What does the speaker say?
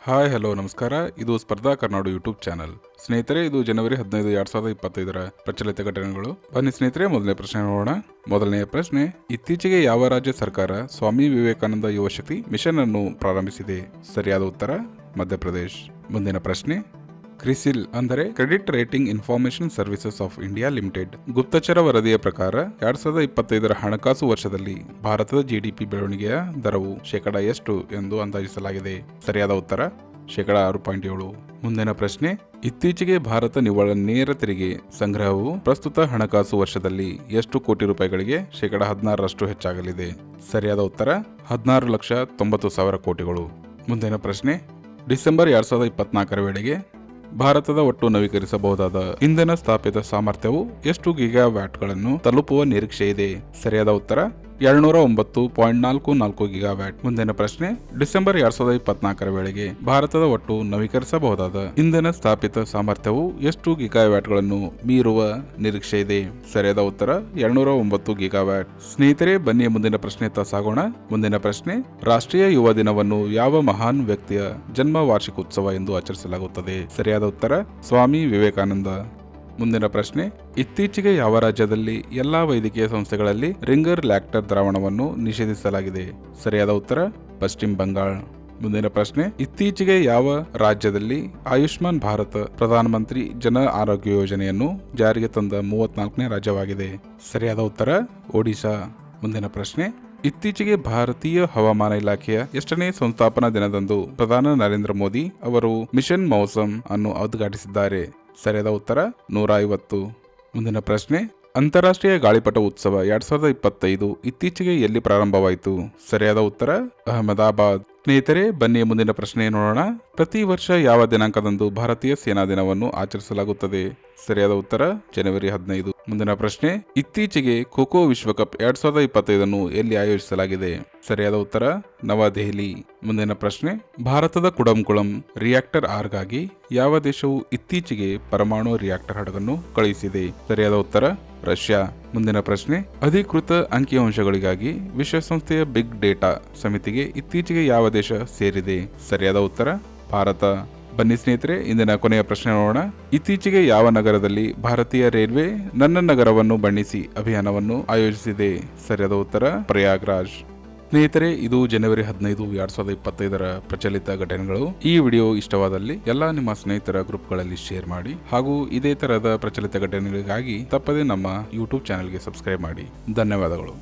Hi hello ನಮಸ್ಕಾರ. ಇದು ಸ್ಪರ್ಧಾ ಕರ್ನಾಡು ಯೂಟ್ಯೂಬ್ ಚಾನಲ್. ಸ್ನೇಹಿತರೆ, ಇದು ಜನವರಿ 15, 2025 ಪ್ರಚಲಿತ ಘಟನೆಗಳು. ಬನ್ನಿ ಸ್ನೇಹಿತರೆ, ಮೊದಲನೇ ಪ್ರಶ್ನೆ ನೋಡೋಣ. ಮೊದಲನೆಯ ಪ್ರಶ್ನೆ, ಇತ್ತೀಚೆಗೆ ಯಾವ ರಾಜ್ಯ ಸರ್ಕಾರ ಸ್ವಾಮಿ ವಿವೇಕಾನಂದ ಯುವ ಶಕ್ತಿ ಮಿಷನ್ ಅನ್ನು ಪ್ರಾರಂಭಿಸಿದೆ? ಸರಿಯಾದ ಉತ್ತರ ಮಧ್ಯಪ್ರದೇಶ್. ಮುಂದಿನ ಪ್ರಶ್ನೆ, ಕ್ರಿಸಿಲ್ ಅಂದರೆ credit rating information services of India limited ಗುಪ್ತಚರ ವರದಿಯ ಪ್ರಕಾರ 2025 ಹಣಕಾಸು ವರ್ಷದಲ್ಲಿ ಭಾರತದ ಜಿಡಿಪಿ ಬೆಳವಣಿಗೆಯ ದರವು ಶೇಕಡ ಎಷ್ಟು ಎಂದು ಅಂದಾಜಿಸಲಾಗಿದೆ? ಸರಿಯಾದ ಉತ್ತರ ಶೇಕಡ 6.7. ಮುಂದಿನ ಪ್ರಶ್ನೆ, ಇತ್ತೀಚೆಗೆ ಭಾರತ ನಿವ್ವಳ ನೇರ ತೆರಿಗೆ ಸಂಗ್ರಹವು ಪ್ರಸ್ತುತ ಹಣಕಾಸು ವರ್ಷದಲ್ಲಿ ಎಷ್ಟು ಕೋಟಿ ರೂಪಾಯಿಗಳಿಗೆ ಶೇಕಡ 16ರಷ್ಟು ಹೆಚ್ಚಾಗಲಿದೆ? ಸರಿಯಾದ ಉತ್ತರ 16,90,000 ಕೋಟಿಗಳು. ಮುಂದಿನ ಪ್ರಶ್ನೆ, ಡಿಸೆಂಬರ್ 2024 ವೇಳೆಗೆ ಭಾರತದ ಒಟ್ಟು ನವೀಕರಿಸಬಹುದಾದ ಇಂಧನ ಸ್ಥಾಪಿತ ಸಾಮರ್ಥ್ಯವು ಎಷ್ಟು ಗಿಗಾವ್ಯಾಟ್ಗಳನ್ನು ತಲುಪುವ ನಿರೀಕ್ಷೆ ಇದೆ? ಸರಿಯಾದ ಉತ್ತರ 209.44 ಗಿಗಾವ್ಯಾಟ್. ಮುಂದಿನ ಪ್ರಶ್ನೆ, ಡಿಸೆಂಬರ್ 2024 ವೇಳೆಗೆ ಭಾರತದ ಒಟ್ಟು ನವೀಕರಿಸಬಹುದಾದ ಇಂಧನ ಸ್ಥಾಪಿತ ಸಾಮರ್ಥ್ಯವು ಎಷ್ಟು ಗಿಗಾವ್ಯಾಟ್ಗಳನ್ನು ಮೀರುವ ನಿರೀಕ್ಷೆ ಇದೆ? ಸರಿಯಾದ ಉತ್ತರ 209 ಗಿಗಾವ್ಯಾಟ್. ಸ್ನೇಹಿತರೆ, ಬನ್ನಿ ಮುಂದಿನ ಪ್ರಶ್ನೆಯತ್ತ ಸಾಗೋಣ. ಮುಂದಿನ ಪ್ರಶ್ನೆ, ರಾಷ್ಟ್ರೀಯ ಯುವ ದಿನವನ್ನು ಯಾವ ಮಹಾನ್ ವ್ಯಕ್ತಿಯ ಜನ್ಮ ವಾರ್ಷಿಕೋತ್ಸವ ಎಂದು ಆಚರಿಸಲಾಗುತ್ತದೆ? ಸರಿಯಾದ ಉತ್ತರ ಸ್ವಾಮಿ ವಿವೇಕಾನಂದ. ಮುಂದಿನ ಪ್ರಶ್ನೆ, ಇತ್ತೀಚೆಗೆ ಯಾವ ರಾಜ್ಯದಲ್ಲಿ ಎಲ್ಲಾ ವೈದ್ಯಕೀಯ ಸಂಸ್ಥೆಗಳಲ್ಲಿ ರಿಂಗರ್ ಲ್ಯಾಕ್ಟರ್ ದ್ರಾವಣವನ್ನು ನಿಷೇಧಿಸಲಾಗಿದೆ? ಸರಿಯಾದ ಉತ್ತರ ಪಶ್ಚಿಮ ಬಂಗಾಳ. ಮುಂದಿನ ಪ್ರಶ್ನೆ, ಇತ್ತೀಚೆಗೆ ಯಾವ ರಾಜ್ಯದಲ್ಲಿ ಆಯುಷ್ಮಾನ್ ಭಾರತ್ ಪ್ರಧಾನಮಂತ್ರಿ ಜನ ಆರೋಗ್ಯ ಯೋಜನೆಯನ್ನು ಜಾರಿಗೆ ತಂದ 34ನೇ ರಾಜ್ಯವಾಗಿದೆ? ಸರಿಯಾದ ಉತ್ತರ ಒಡಿಶಾ. ಮುಂದಿನ ಪ್ರಶ್ನೆ, ಇತ್ತೀಚೆಗೆ ಭಾರತೀಯ ಹವಾಮಾನ ಇಲಾಖೆಯ ಎಷ್ಟನೇ ಸಂಸ್ಥಾಪನಾ ದಿನದಂದು ಪ್ರಧಾನಿ ನರೇಂದ್ರ ಮೋದಿ ಅವರು ಮಿಷನ್ ಮೌಸಮ್ ಅನ್ನು ಉದ್ಘಾಟಿಸಿದ್ದಾರೆ? ಸರಿಯಾದ ಉತ್ತರ 150. ಮುಂದಿನ ಪ್ರಶ್ನೆ, ಅಂತಾರಾಷ್ಟ್ರೀಯ ಗಾಳಿಪಟ ಉತ್ಸವ 2025 ಇತ್ತೀಚೆಗೆ ಎಲ್ಲಿ ಪ್ರಾರಂಭವಾಯಿತು? ಸರಿಯಾದ ಉತ್ತರ ಅಹಮದಾಬಾದ್. ಸ್ನೇಹಿತರೆ, ಬನ್ನಿ ಮುಂದಿನ ಪ್ರಶ್ನೆ ನೋಡೋಣ. ಪ್ರತಿ ವರ್ಷ ಯಾವ ದಿನಾಂಕದಂದು ಭಾರತೀಯ ಸೇನಾ ದಿನವನ್ನು ಆಚರಿಸಲಾಗುತ್ತದೆ? ಸರಿಯಾದ ಉತ್ತರ ಜನವರಿ 15. ಮುಂದಿನ ಪ್ರಶ್ನೆ, ಇತ್ತೀಚೆಗೆ ಖೋ ವಿಶ್ವಕಪ್ 2025 ಎಲ್ಲಿ ಆಯೋಜಿಸಲಾಗಿದೆ? ಸರಿಯಾದ ಉತ್ತರ ನವದೆಹಲಿ. ಮುಂದಿನ ಪ್ರಶ್ನೆ, ಭಾರತದ ಕುಡಂಕುಳಂ ರಿಯಾಕ್ಟರ್ ಆರ್ಗಾಗಿ ಯಾವ ದೇಶವು ಇತ್ತೀಚೆಗೆ ಪರಮಾಣು ರಿಯಾಕ್ಟರ್ ಹಡಗನ್ನು ಕಳುಹಿಸಿದೆ? ಸರಿಯಾದ ಉತ್ತರ ರಷ್ಯಾ. ಮುಂದಿನ ಪ್ರಶ್ನೆ, ಅಧಿಕೃತ ಅಂಕಿಅಂಶಗಳಿಗಾಗಿ ವಿಶ್ವಸಂಸ್ಥೆಯ ಬಿಗ್ ಡೇಟಾ ಸಮಿತಿಗೆ ಇತ್ತೀಚೆಗೆ ಯಾವ ದೇಶ ಸೇರಿದೆ? ಸರಿಯಾದ ಉತ್ತರ ಭಾರತ. ಬನ್ನಿ ಸ್ನೇಹಿತರೆ, ಇಂದಿನ ಕೊನೆಯ ಪ್ರಶ್ನೆ ನೋಡೋಣ. ಇತ್ತೀಚೆಗೆ ಯಾವ ನಗರದಲ್ಲಿ ಭಾರತೀಯ ರೈಲ್ವೆ ನನ್ನ ನಗರವನ್ನು ಬಣ್ಣಿಸಿ ಅಭಿಯಾನವನ್ನು ಆಯೋಜಿಸಿದೆ? ಸರಿಯಾದ ಉತ್ತರ ಪ್ರಯಾಗ್ರಾಜ್. ಸ್ನೇಹಿತರೆ, ಇದು ಜನವರಿ 15, 2025 ಪ್ರಚಲಿತ ಘಟನೆಗಳು. ಈ ವಿಡಿಯೋ ಇಷ್ಟವಾದಲ್ಲಿ ಎಲ್ಲ ನಿಮ್ಮ ಸ್ನೇಹಿತರ ಗ್ರೂಪ್ಗಳಲ್ಲಿ ಶೇರ್ ಮಾಡಿ ಹಾಗೂ ಇದೇ ತರಹದ ಪ್ರಚಲಿತ ಘಟನೆಗಳಿಗಾಗಿ ತಪ್ಪದೇ ನಮ್ಮ ಯೂಟ್ಯೂಬ್ ಚಾನೆಲ್ಗೆ ಸಬ್ಸ್ಕ್ರೈಬ್ ಮಾಡಿ. ಧನ್ಯವಾದಗಳು.